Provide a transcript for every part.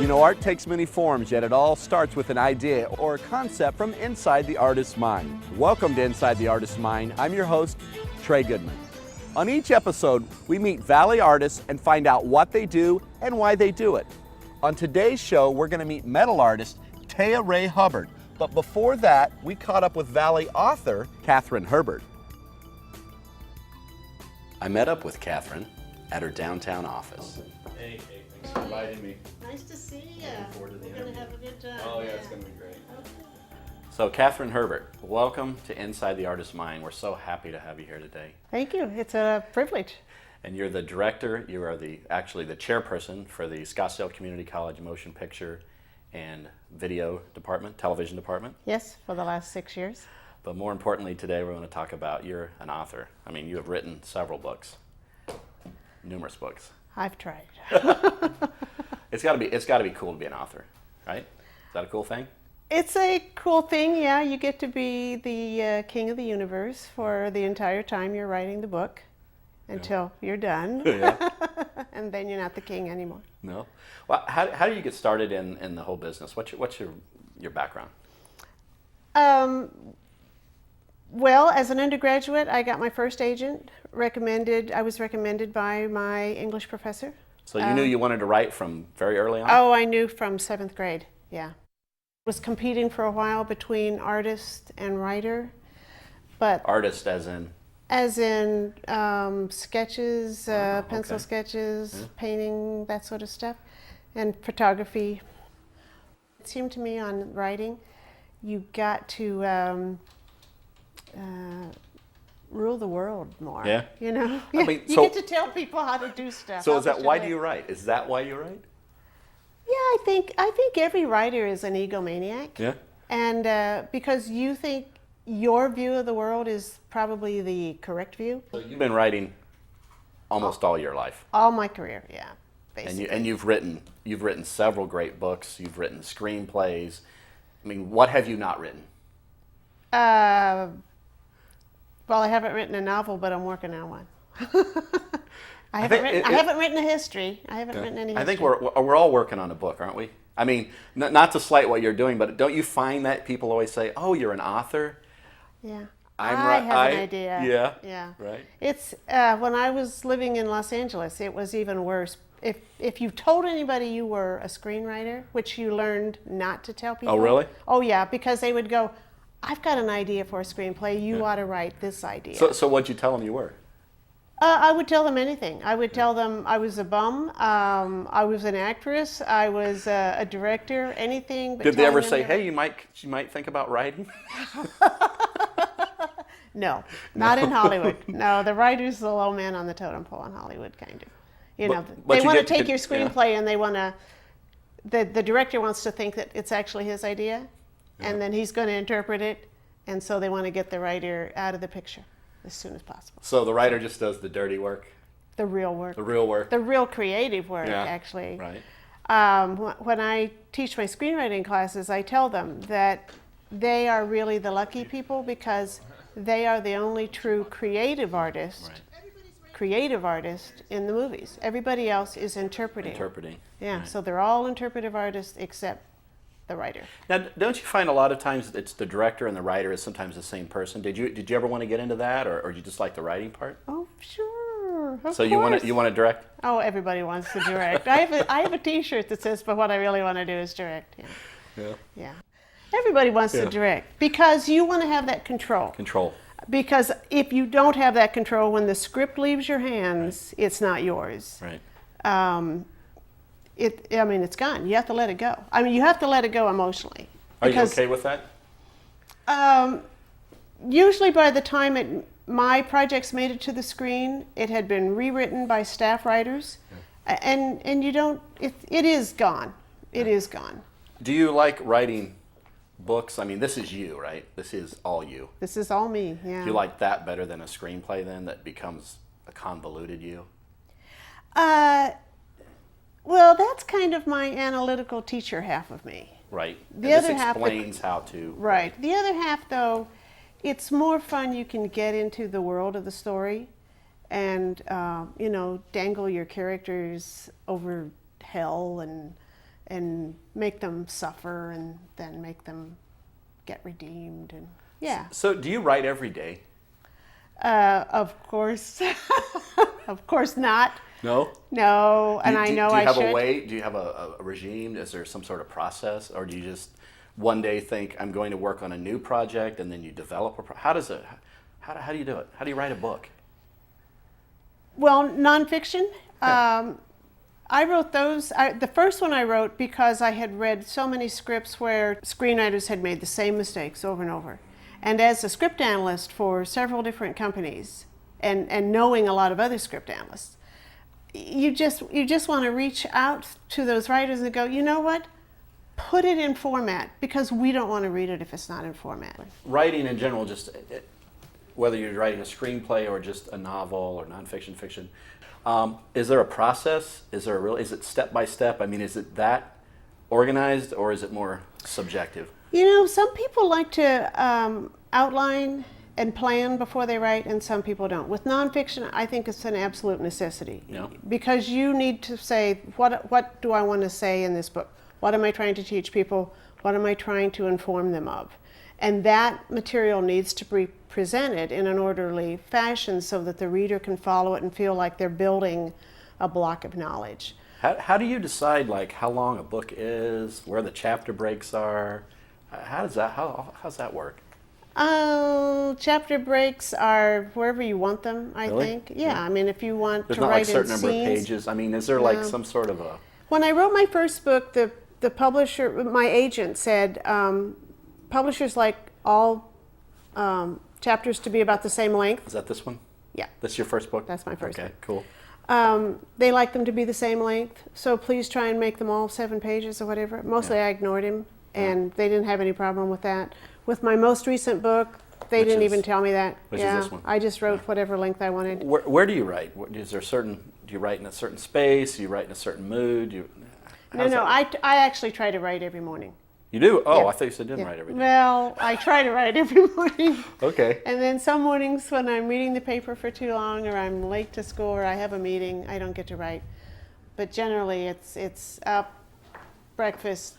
You know, art takes many forms, yet it all starts with an idea or a concept from inside the artist's mind. Welcome to Inside the Artist's Mind. I'm your host, Trey Goodman. On each episode, we meet Valley artists and find out what they do and why they do it. On today's show, we're going to meet metal artist Taya Ray Hubbard. But before that, we caught up with Valley author Catherine Herbert. I met up with Catherine at her downtown office. Hey, thanks for inviting me. Nice to see you. Looking forward to the We're going interview. to have a good time. Oh yeah, it's gonna be great. Okay. So Catherine Herbert, welcome to Inside the Artist's Mind. We're so happy to have you here today. Thank you. It's a privilege. And you're the director, you are actually the chairperson for the Scottsdale Community College Motion Picture and Video Department, Television Department. Yes, for the last 6 years. But more importantly today, we're going to talk about you're an author. I mean, you have written several books, numerous books. I've tried. It's got to be cool to be an author, right? Is that a cool thing? It's a cool thing, yeah. You get to be the king of the universe for the entire time you're writing the book until you're done. Yeah. And then you're not the king anymore. No. Well, how do you get started in the whole business? What's your background? Well, as an undergraduate, I got my first agent. I was recommended by my English professor. So you knew you wanted to write from very early on? Oh, I knew from 7th grade, yeah. Was competing for a while between artist and writer, but Artist as in? as in sketches, pencil okay. sketches, Yeah. painting, that sort of stuff, and photography. It seemed to me on writing, you got to rule the world more. Yeah. You know, I mean, you so- get to tell people how to do stuff. So how is that they why should do you live. write? Is that why you write? Yeah, I think every writer is an egomaniac. Yeah. And because you think your view of the world is probably the correct view. So you've been writing almost all your life. All my career, yeah, basically. And you've written several great books. You've written screenplays. I mean, what have you not written? Well, I haven't written a novel, but I'm working on one. I think haven't written a history. I haven't written any history. I think we're all working on a book, aren't we? I mean, not to slight what you're doing, but don't you find that people always say, "Oh, you're an author"? Yeah. I have an idea. Yeah. Yeah. Right. It's when I was living in Los Angeles, it was even worse. If you told anybody you were a screenwriter, which you learned not to tell people. Oh, really? Oh, yeah, because they would go, "I've got an idea for a screenplay. You ought to write this idea." So what'd you tell them you were? I would tell them anything. I would tell them I was a bum. I was an actress. I was a director. Anything. But Did they ever telling say, them "Hey, you might think about writing"? No, not in Hollywood. No, the writer's the low man on the totem pole in Hollywood, kind of. You know, but they you want to get- take your yeah. screenplay and they want to. The director wants to think that it's actually his idea, and then he's going to interpret it, and so they want to get the writer out of the picture as soon as possible. So the writer just does the dirty work, The real work, the real work. the real creative work, Yeah, actually. Right. When I teach my screenwriting classes, I tell them that they are really the lucky people because they are the only true creative artist. Right. Creative artist in the movies. Everybody else is interpreting. Interpreting. Yeah, Right. so they're all interpretive artists except the writer. Now, don't you find a lot of times it's the director and the writer is sometimes the same person? Did you ever want to get into that, or you just like the writing part? Oh, sure. Of So you want course. to direct? Oh, everybody wants to direct. I have a T-shirt that says, "But what I really want to do is direct." Yeah. Yeah. Yeah. Everybody wants Yeah. to direct because you want to have that control. Control. Because if you don't have that control, when the script leaves your hands, it's not yours. Right. It's gone. You have to let it go. I mean, you have to let it go emotionally. Are you Because, okay with that? Usually by the time my projects made it to the screen, it had been rewritten by staff writers. And you don't, it is gone. It is gone. Do you like writing books? I mean, this is you, right? This is all you. This is all me, yeah. Do you like that better than a screenplay then that becomes a convoluted you? Well, that's kind of my analytical teacher half of me. Right. The And other this half- explains how to. Right. The other half, though, it's more fun. You can get into the world of the story and, dangle your characters over hell and and make them suffer and then make them get redeemed. And yeah, So do you write every day? of course, of course not. No? No, and I know do you I have should. a way? Do you have a regime? Is there some sort of process? Or do you just one day think, I'm going to work on a new project, and then you develop how does it, how do you do it? How do you write a book? Well, nonfiction. Yeah. I wrote those. The first one I wrote because I had read so many scripts where screenwriters had made the same mistakes over and over. And as a script analyst for several different companies, and knowing a lot of other script analysts, you just want to reach out to those writers and go, you know what? Put it in format, because we don't want to read it if it's not in format. Writing in general, just whether you're writing a screenplay or just a novel or nonfiction, fiction, is there a process? Is it step by step? I mean, is it that organized, or is it more subjective? You know, some people like to outline and plan before they write, and some people don't. With nonfiction, I think it's an absolute necessity. Yeah. Because you need to say, what do I want to say in this book? What am I trying to teach people? What am I trying to inform them of? And that material needs to be presented in an orderly fashion so that the reader can follow it and feel like they're building a block of knowledge. How do you decide, like, how long a book is, where the chapter breaks are? How's that work? Chapter breaks are wherever you want them, I Really? think. Yeah, I mean, if you want There's to not like write a certain in number of scenes. pages. I mean, is there like some sort of a... When I wrote my first book, the publisher, my agent said, publishers like all chapters to be about the same length. Is that this one? Yeah, That's your first book? that's my first Okay, book. cool. They like them to be the same length, so please try and make them all 7 pages or whatever. Mostly I ignored him, and they didn't have any problem with that. With my most recent book, they Which didn't is- even tell me that. which is Yeah, this one? I just wrote whatever length I wanted. Where do you write? Is there do you write in a certain space? Do you write in a certain mood? No, I actually try to write every morning. You do? Oh, Yeah. I thought you said you didn't Yeah. write every day. Well, I try to write every morning. Okay. And then some mornings when I'm reading the paper for too long, or I'm late to school, or I have a meeting, I don't get to write. But generally, it's up, breakfast,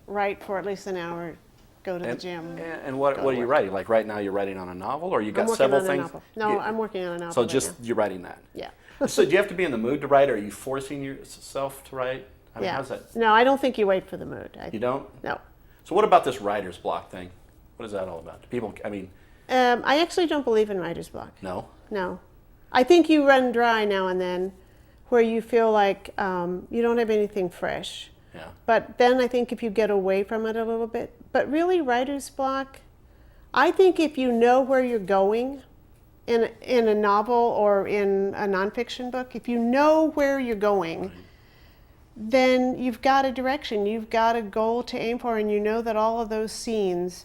write for at least an hour, go to the gym. And what go are to you work. writing? Like right now you're writing on a novel, or you I'm got working several on a things? novel. No, I'm working on a novel. So right just now. you're writing that. Yeah. So do you have to be in the mood to write, or are you forcing yourself to write? I mean, Yeah. how's that? No, I don't think you wait for the mood. You don't? No. So what about this writer's block thing? What is that all about? People, I mean, I actually don't believe in writer's block. no. No. I think you run dry now and then where you feel like you don't have anything fresh. Yeah. But then I think if you get away from it a little bit, but really writer's block, I think if you know where you're going in a novel or in a nonfiction book, if you know where you're going, then you've got a direction, you've got a goal to aim for, and you know that all of those scenes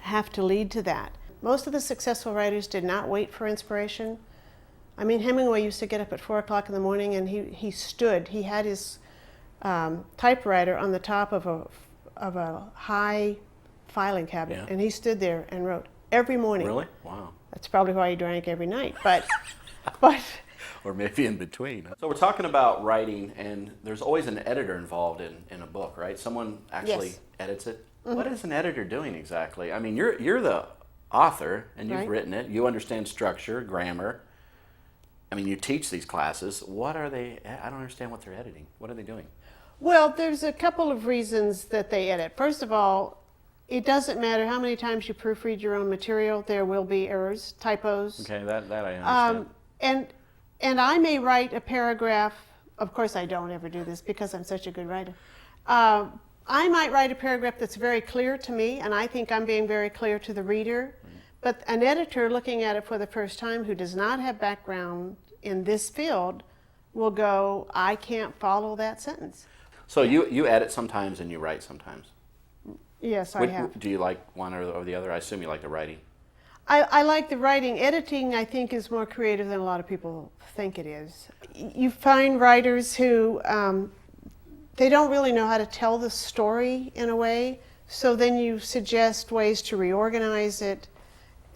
have to lead to that. Most of the successful writers did not wait for inspiration. I mean, Hemingway used to get up at 4 o'clock in the morning, and he had his typewriter on the top of a high filing cabinet, Yeah. and he stood there and wrote every morning. Really? Wow. That's probably why he drank every night, but Or maybe in between. So we're talking about writing, and there's always an editor involved in a book, right? Someone actually Yes. edits it. What is an editor doing exactly? I mean, you're the author, and you've Right. written it. You understand structure, grammar. I mean, you teach these classes. What are they? I don't understand what they're editing. What are they doing? Well, there's a couple of reasons that they edit. First of all, it doesn't matter how many times you proofread your own material, there will be errors, typos. Okay, that I understand. And I may write a paragraph, of course I don't ever do this because I'm such a good writer. I might write a paragraph that's very clear to me, and I think I'm being very clear to the reader. But an editor looking at it for the first time who does not have background in this field will go, I can't follow that sentence. So you edit sometimes and you write sometimes. Yes, I have. Do you like one or the other? I assume you like the writing. I like the writing. Editing, I think, is more creative than a lot of people think it is. You find writers who they don't really know how to tell the story in a way, so then you suggest ways to reorganize it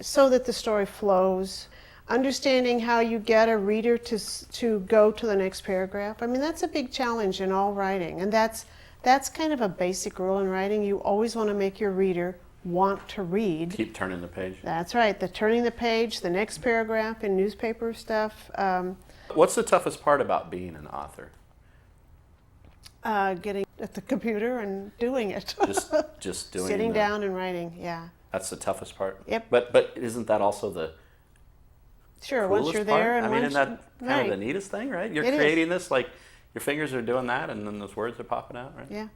so that the story flows. Understanding how you get a reader to go to the next paragraph. I mean, that's a big challenge in all writing, and that's That's kind of a basic rule in writing. You always want to make your reader want to read. Keep turning the page. That's right. The turning the page, the next paragraph in newspaper stuff, What's the toughest part about being an author? getting at the computer and doing it. Just doing Sitting the- down and writing, yeah. That's the toughest part. Yep. But isn't that also the Sure, coolest once you're part? there and I mean, once isn't that kind right. of the neatest thing, right? You're It is. creating this, like your fingers are doing that, and then those words are popping out, right? Yeah,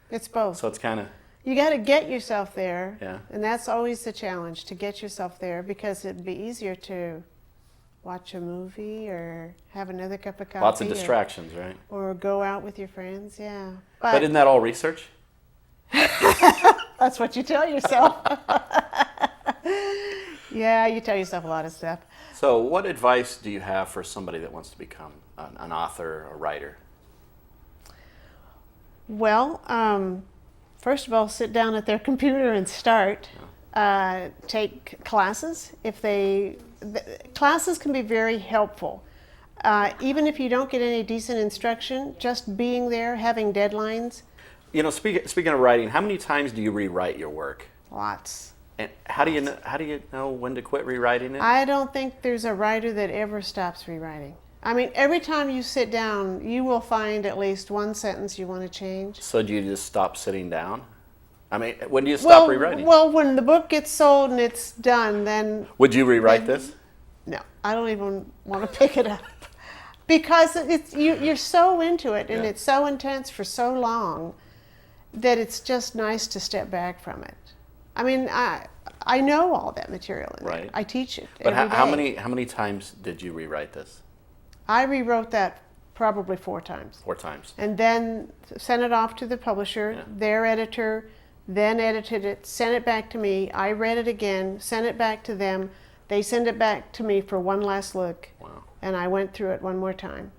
it's both. So it's kind of You got to get yourself there, Yeah. and that's always the challenge, to get yourself there, because it'd be easier to watch a movie or have another cup of coffee. lots of distractions, right? Or go out with your friends, yeah. But isn't that all research? That's what you tell yourself. Yeah, you tell yourself a lot of stuff. So, what advice do you have for somebody that wants to become an author or writer? Well, first of all, sit down at their computer and start. Take classes. Classes can be very helpful. Even if you don't get any decent instruction, just being there, having deadlines, You know, speaking of writing, how many times do you rewrite your work? lots. And how do you know when to quit rewriting it? I don't think there's a writer that ever stops rewriting. I mean, every time you sit down, you will find at least one sentence you want to change. So do you just stop sitting down? I mean, when do you stop rewriting? Well, when the book gets sold and it's done, then Would you rewrite this? no, I don't even want to pick it up, because you're so into it and Yeah. it's so intense for so long that it's just nice to step back from it. I mean, I know all that material in Right. there. I teach it But every how day. many times did you rewrite this? I rewrote that probably 4 times. 4 times. And then sent it off to the publisher, Yeah. their editor, then edited it, sent it back to me. I read it again, sent it back to them. They sent it back to me for one last look, Wow. and I went through it one more time.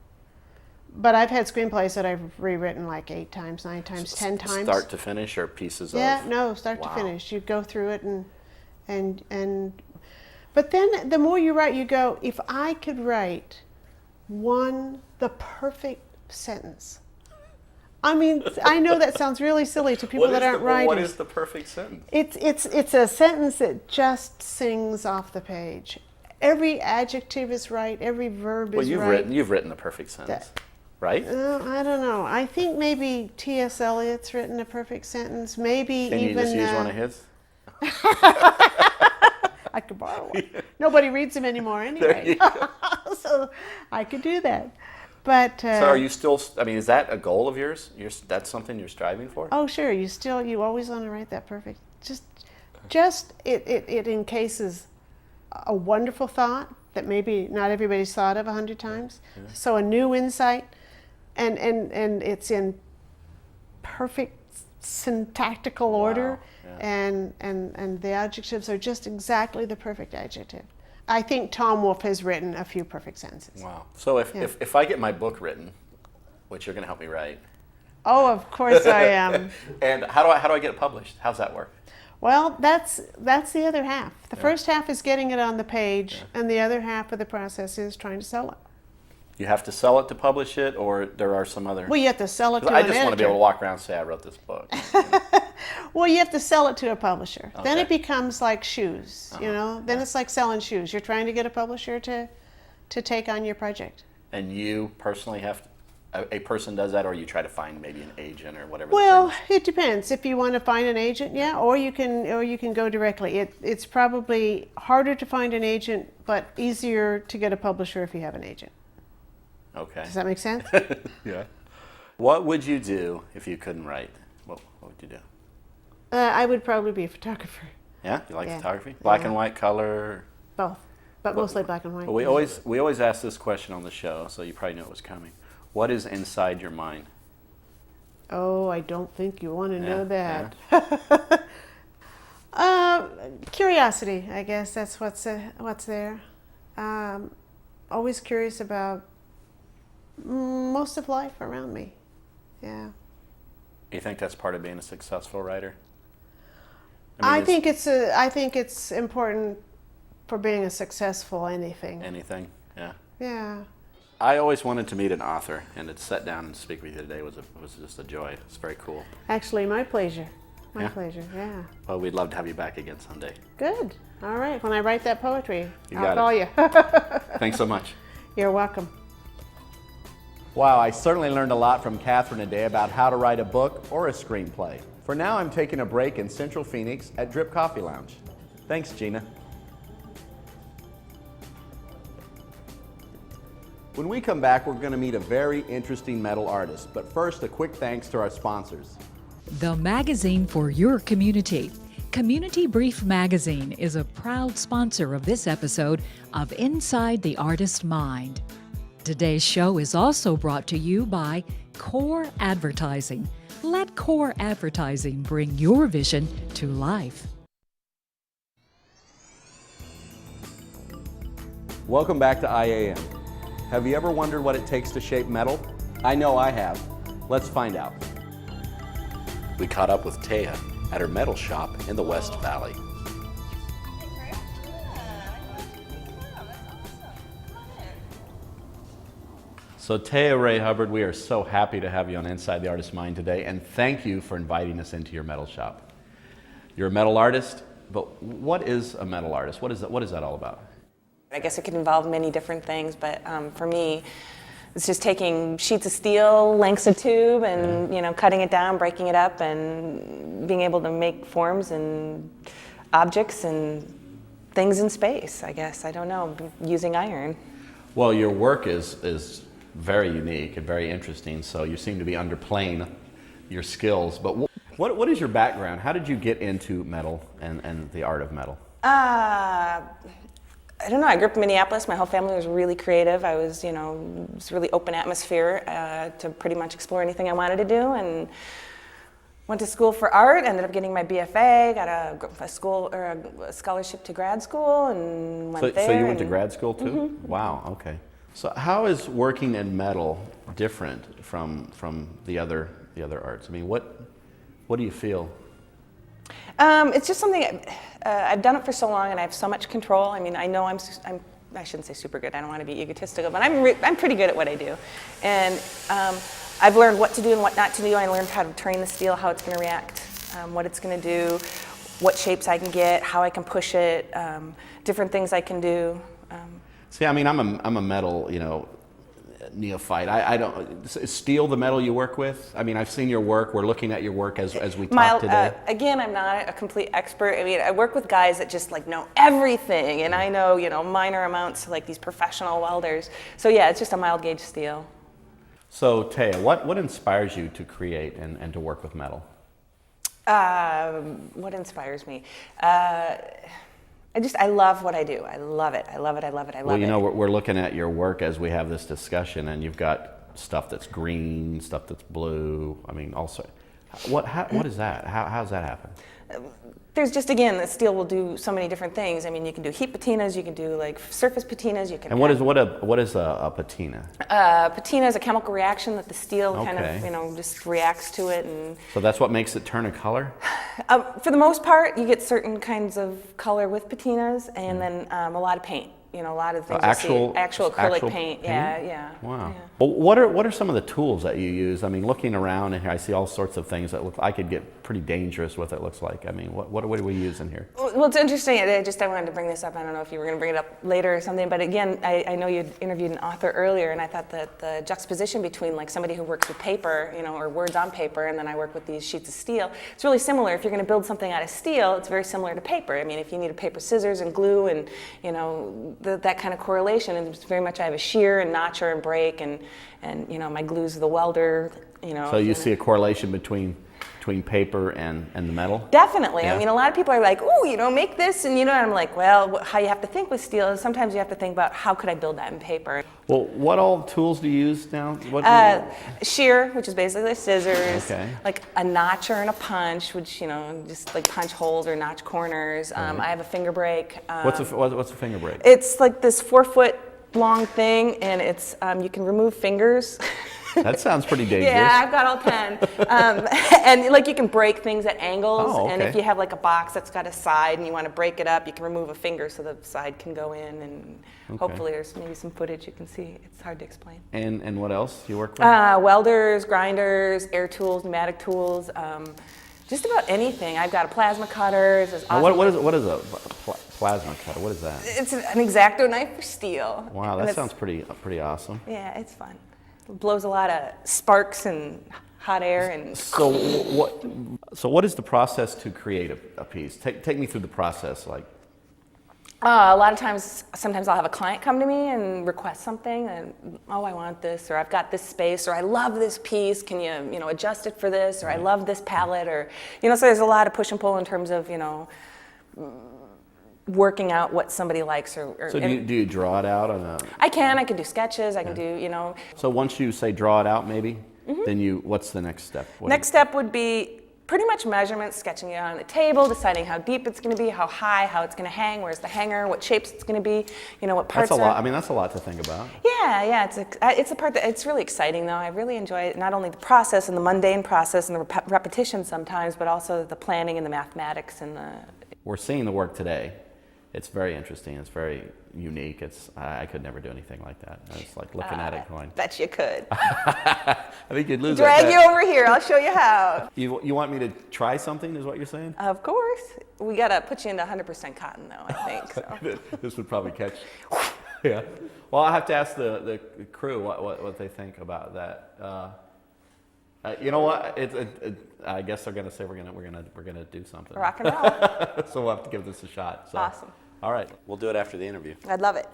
But I've had screenplays that I've rewritten like 8 times, 9 times, 10 times. Start to finish or pieces Yeah, of? no, start Wow. to finish. You go through it and but then the more you write, you go, if I could write the perfect sentence. I mean, I know that sounds really silly to people that aren't writers. What is the perfect sentence? It's a sentence that just sings off the page. Every adjective is right. Every verb Well, is you've right. written the perfect sentence, right? I don't know. I think maybe T.S. Eliot's written a perfect sentence. Maybe Can you even just use one of his? I could borrow one. Nobody reads them anymore anyway, so I could do that. But So are you still? I mean, is that a goal of yours? That's something you're striving for? oh, sure. You always want to write that perfect. Just it encases a wonderful thought that maybe not everybody's thought of 100 times. Yeah. So a new insight, and it's in perfect syntactical order, yeah. and the adjectives are just exactly the perfect adjective. I think Tom Wolfe has written a few perfect sentences. Wow. So if I get my book written, which you're going to help me write, Oh, of course I am. and how do I get it published? How's that work? Well, that's the other half. The first half is getting it on the page, and the other half of the process is trying to sell it. You have to sell it to publish it, or there are some other. Well, you have to sell it to I an just want to be editor. able to walk around and say I wrote this book. Well, you have to sell it to a publisher. Then Okay. it becomes like shoes, you know? Then it's like selling shoes. You're trying to get a publisher to take on your project. And you personally have to, a person does that, or you try to find maybe an agent or whatever. Well, the term it depends. If you want to find an agent, yeah, or you can go directly. It's probably harder to find an agent, but easier to get a publisher if you have an agent. is. Okay. Does that make sense? Yeah. What would you do if you couldn't write? What would you do? I would probably be a photographer. Yeah, you like Yeah. photography? Black Yeah. and white, color. Both, but mostly black and white. Well, we always ask this question on the show, so you probably know it was coming. What is inside your mind? Oh, I don't think you want to know Yeah, that. Curiosity, I guess that's what's there. Always curious about most of life around me. Yeah. You think that's part of being a successful writer? I mean, think it's important for being a successful anything. anything. Yeah. Yeah. I always wanted to meet an author, and to sit down and speak with you today was just a joy. It's very cool. Actually, my pleasure. My Yeah? pleasure, yeah. Well, we'd love to have you back again someday. Good. All right. When I write that poetry, You I'll got call it. you. Thanks so much. You're welcome. Wow, I certainly learned a lot from Catherine today about how to write a book or a screenplay. For now, I'm taking a break in Central Phoenix at Drip Coffee Lounge. Thanks, Gina. When we come back, we're going to meet a very interesting metal artist. But first, a quick thanks to our sponsors. The magazine for your community. Community Brief Magazine is a proud sponsor of this episode of Inside the Artist Mind. Today's show is also brought to you by Core Advertising. Let Core Advertising bring your vision to life. Welcome back to IAM. Have you ever wondered what it takes to shape metal? I know I have. Let's find out. We caught up with Taya at her metal shop in the West Valley. So Taya Ray Hubbard, we are so happy to have you on Inside the Artist Mind today, and thank you for inviting us into your metal shop. You're a metal artist, but what is a metal artist? What is that all about? I guess it could involve many different things, but for me, it's just taking sheets of steel, lengths of tube, and cutting it down, breaking it up, and being able to make forms and objects and things in space. I guess I don't know, using iron. Well, your work is very unique and very interesting. So you seem to be underplaying your skills. But what is your background? How did you get into metal and the art of metal? I don't know. I grew up in Minneapolis. My whole family was really creative. I was, it was a really open atmosphere to pretty much explore anything I wanted to do. And went to school for art. Ended up getting my BFA. Got a school or a scholarship to grad school, and went there. So you went to grad school too? Mm-hmm. Wow. Okay. So how is working in metal different from the other arts? I mean, what do you feel? It's just something. I've done it for so long, and I have so much control. I mean, I know I shouldn't say super good. I don't want to be egotistical, but I'm pretty good at what I do, and I've learned what to do and what not to do. I learned how to train the steel, how it's going to react, what it's going to do, what shapes I can get, how I can push it, different things I can do. See, I mean, I'm a metal, neophyte. I don't. Is steel the metal you work with? I mean, I've seen your work. We're looking at your work as we talk today. Again, I'm not a complete expert. I mean, I work with guys that just know everything, and I know minor amounts like these professional welders. So yeah, it's just a mild gauge steel. So Taya, what inspires you to create and to work with metal? What inspires me? I love what I do. I love it. I love it. I love it. I love it. Well, we're looking at your work as we have this discussion, and you've got stuff that's green, stuff that's blue. I mean, also, what is that? How does that happen? There's just, again, the steel will do so many different things. I mean, you can do heat patinas, you can do surface patinas, you can. And what is a patina? Patina is a chemical reaction that the steel kind of just reacts to it, and. So that's what makes it turn a color? For the most part, you get certain kinds of color with patinas, and then a lot of paint. A lot of things. Actual acrylic paint. Yeah. Wow. Yeah. Well, what are some of the tools that you use? I mean, looking around in here, I see all sorts of things that I could get pretty dangerous with. It looks like. I mean, what do we use in here? Well, it's interesting. I wanted to bring this up. I don't know if you were going to bring it up later or something, but again, I know you interviewed an author earlier, and I thought that the juxtaposition between somebody who works with paper, or words on paper, and then I work with these sheets of steel, it's really similar. If you're going to build something out of steel, it's very similar to paper. I mean, if you need a paper, scissors, and glue, and that kind of correlation, and it's very much I have a shear and notcher and break, and my glue's the welder. So you see a correlation between paper and the metal? Definitely. Yeah. I mean, a lot of people are like, "Ooh, make this," and I'm like, well, how you have to think with steel is sometimes you have to think about how could I build that in paper. Well, what all tools do you use now? Shear, which is basically scissors, okay. Like a notcher and a punch, which just like punch holes or notch corners. Right. I have a finger brake. What's a finger brake? It's like this 4-foot long thing, and it's you can remove fingers. That sounds pretty dangerous. Yeah, I've got all 10. And like you can break things at angles. Oh, And if okay. you have like a box that's got a side and you want to break it up, you can remove a finger so the side can go in. And hopefully there's maybe some footage you can see. It's hard to explain. And what else you work with? Welders, grinders, air tools, pneumatic tools, just about anything. I've got a plasma cutter. It's this Now, awesome- what is a plasma cutter? What is that? It's an X-Acto knife for steel. Wow, And that it's- sounds pretty awesome. Yeah, it's fun. It blows a lot of sparks and hot air and. So what is the process to create a piece? Take me through the process, like. A lot of times, sometimes I'll have a client come to me and request something, and I want this, or I've got this space, or I love this piece. Can you adjust it for this, or I love this palette, or so there's a lot of push and pull in terms of working out what somebody likes, or. So do you draw it out on a? I can do sketches. I can do So once you say draw it out, maybe, then what's the next step? Next step would be pretty much measurements, sketching it on the table, deciding how deep it's going to be, how high, how it's going to hang, where's the hanger, what shapes it's going to be, what parts That's a are. lot. I mean, that's a lot to think about. Yeah, it's the part that it's really exciting though. I really enjoy it, not only the process and the mundane process and the repetition sometimes, but also the planning and the mathematics and the. We're seeing the work today. It's very interesting. It's very unique. I could never do anything like that. It's like looking at it going. Bet you could. I think you'd lose Drag that. you over here. I'll show you how. You want me to try something? Is what you're saying? Of course. We gotta put you into 100% cotton though, I think. So. This would probably catch. Yeah. Well, I have to ask the crew what they think about that. You know what? I guess they're gonna say we're gonna do something. Rock and roll. So we'll have to give this a shot. So. Awesome. All right. We'll do it after the interview. I'd love it.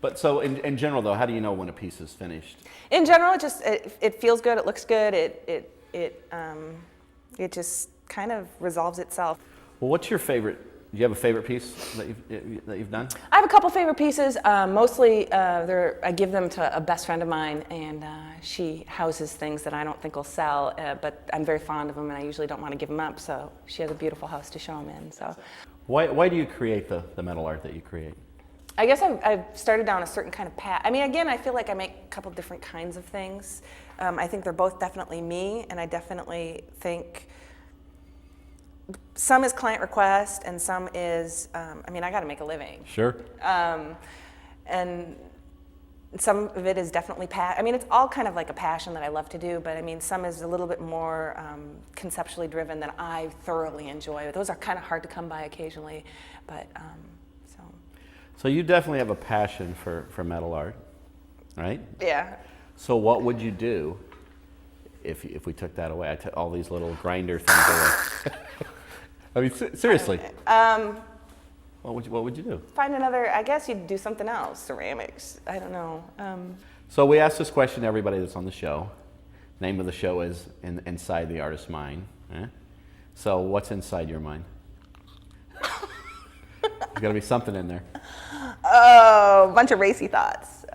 But so in general though, how do you know when a piece is finished? In general, it feels good. It looks good. It just kind of resolves itself. Well, what's your favorite? Do you have a favorite piece that you've done? I have a couple favorite pieces. Mostly, I give them to a best friend of mine, and she houses things that I don't think will sell. But I'm very fond of them, and I usually don't want to give them up. So she has a beautiful house to show them in. So. Why do you create the metal art that you create? I guess I've started down a certain kind of path. I mean, again, I feel like I make a couple different kinds of things. I think they're both definitely me, and I definitely think some is client request, and some is, I got to make a living. Sure. And some of it is definitely it's all kind of like a passion that I love to do, but some is a little bit more conceptually driven that I thoroughly enjoy. Those are kind of hard to come by occasionally, but so. So you definitely have a passion for metal art, right? Yeah. So what would you do if we took that away? I took all these little grinder things away. I mean, seriously. What would you do? Find another, I guess you'd do something else, ceramics, I don't know. So we asked this question to everybody that's on the show. Name of the show is Inside the Artist's Mind. So what's inside your mind? There's got to be something in there. Oh, a bunch of racy thoughts.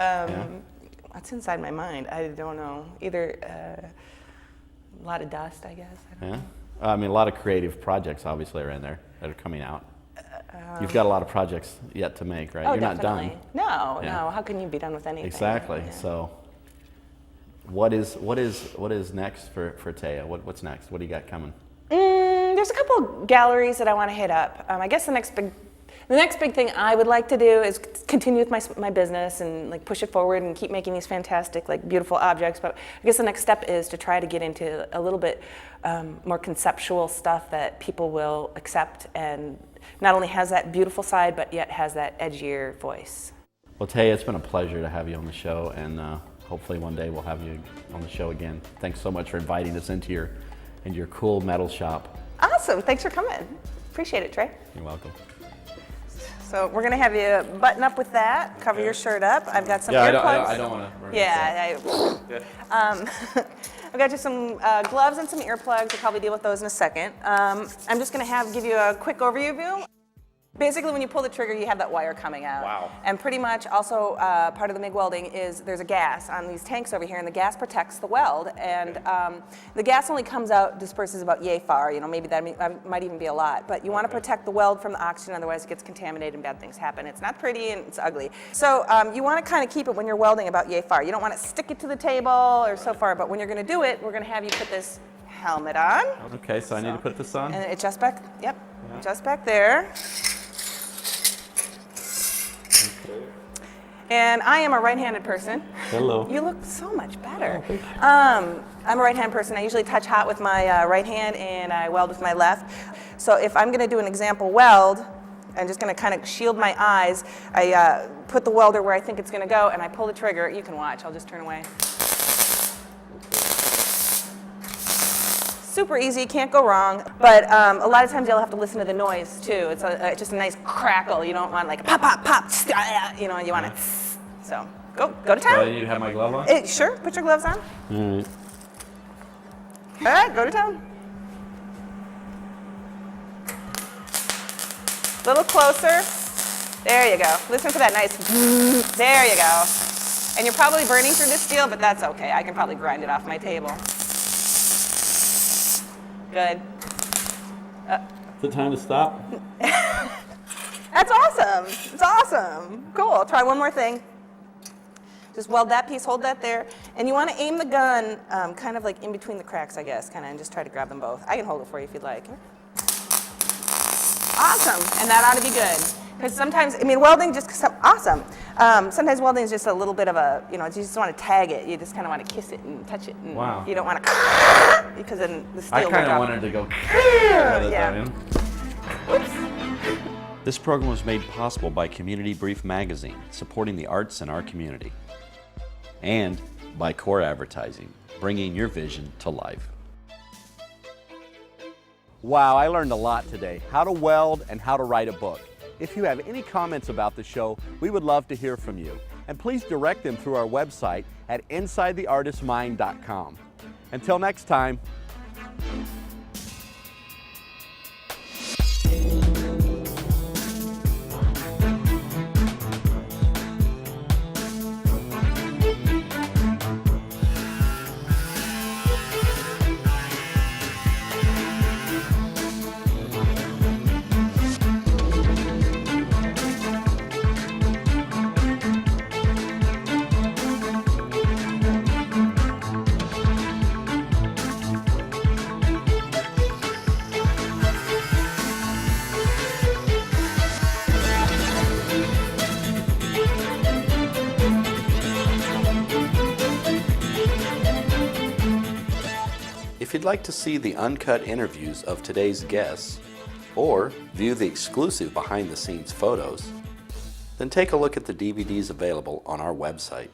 What's inside my mind? I don't know. Either a lot of dust, I guess. I don't know. I mean, a lot of creative projects obviously are in there that are coming out. You've got a lot of projects yet to make, right? Oh, You're definitely. not done. No, Yeah. no. How can you be done with anything? Exactly. Yeah. So, what is next for Taya? What's next? What do you got coming? There's a couple galleries that I want to hit up. I guess the next big thing I would like to do is continue with my business and like push it forward and keep making these fantastic, like beautiful objects. But I guess the next step is to try to get into a little bit more conceptual stuff that people will accept and not only has that beautiful side, but yet has that edgier voice. Well, Taya, it's been a pleasure to have you on the show, and hopefully one day we'll have you on the show again. Thanks so much for inviting us into your cool metal shop. Awesome. Thanks for coming. Appreciate it, Trey. You're welcome. So we're gonna have you button up with that, cover your shirt up. I've got some earplugs. I don't want to. Yeah, I've got you some gloves and some earplugs. I'll probably deal with those in a second. I'm just gonna give you a quick overview. Basically, when you pull the trigger, you have that wire coming out. Wow. And pretty much also part of the MIG welding is there's a gas on these tanks over here, and the gas protects the weld. And the gas only comes out, disperses about yay far. You know, maybe that might even be a lot. But you want to protect the weld from the oxygen, otherwise it gets contaminated and bad things happen. It's not pretty and it's ugly. So you want to kind of keep it when you're welding about yay far. You don't want to stick it to the table or so far, but when you're going to do it, we're going to have you put this helmet on. Okay, so I need to put this on? And it just back, yep, just back there. And I am a right-handed person. Hello. You look so much better. I'm a right-handed person. I usually touch hot with my right hand and I weld with my left. So if I'm going to do an example weld, I'm just going to kind of shield my eyes. I put the welder where I think it's going to go and I pull the trigger. You can watch. I'll just turn away. Super easy, can't go wrong. But a lot of times you'll have to listen to the noise too. It's just a nice crackle. You don't want like pop, pop, pop, you know, you want it. So go to Do I town. need to have my glove on? Sure, put your gloves on. All right. All right, go to town. A little closer. There you go. Listen for that nice, there you go. And you're probably burning through the steel, but that's okay. I can probably grind it off my table. Good. Is it time to stop? That's awesome. It's awesome. Cool. Try one more thing. Just weld that piece, hold that there. And you want to aim the gun kind of like in between the cracks, I guess, kind of, and just try to grab them both. I can hold it for you if you'd like. Awesome. And that ought to be good. Because sometimes, I mean, welding just, awesome. Sometimes welding is just a little bit of a, you know, you just want to tag it. You just kind of want to kiss it and touch it. And Wow. You don't want to, because then the steel I will kind of drop. wanted to go. Yeah. This program was made possible by Community Brief Magazine, supporting the arts in our community. And by Core Advertising, bringing your vision to life. Wow, I learned a lot today. How to weld and how to write a book. If you have any comments about the show, we would love to hear from you. And please direct them through our website at InsideTheArtistMind.com. Until next time. If you'd like to see the uncut interviews of today's guests, or view the exclusive behind-the-scenes photos, then take a look at the DVDs available on our website.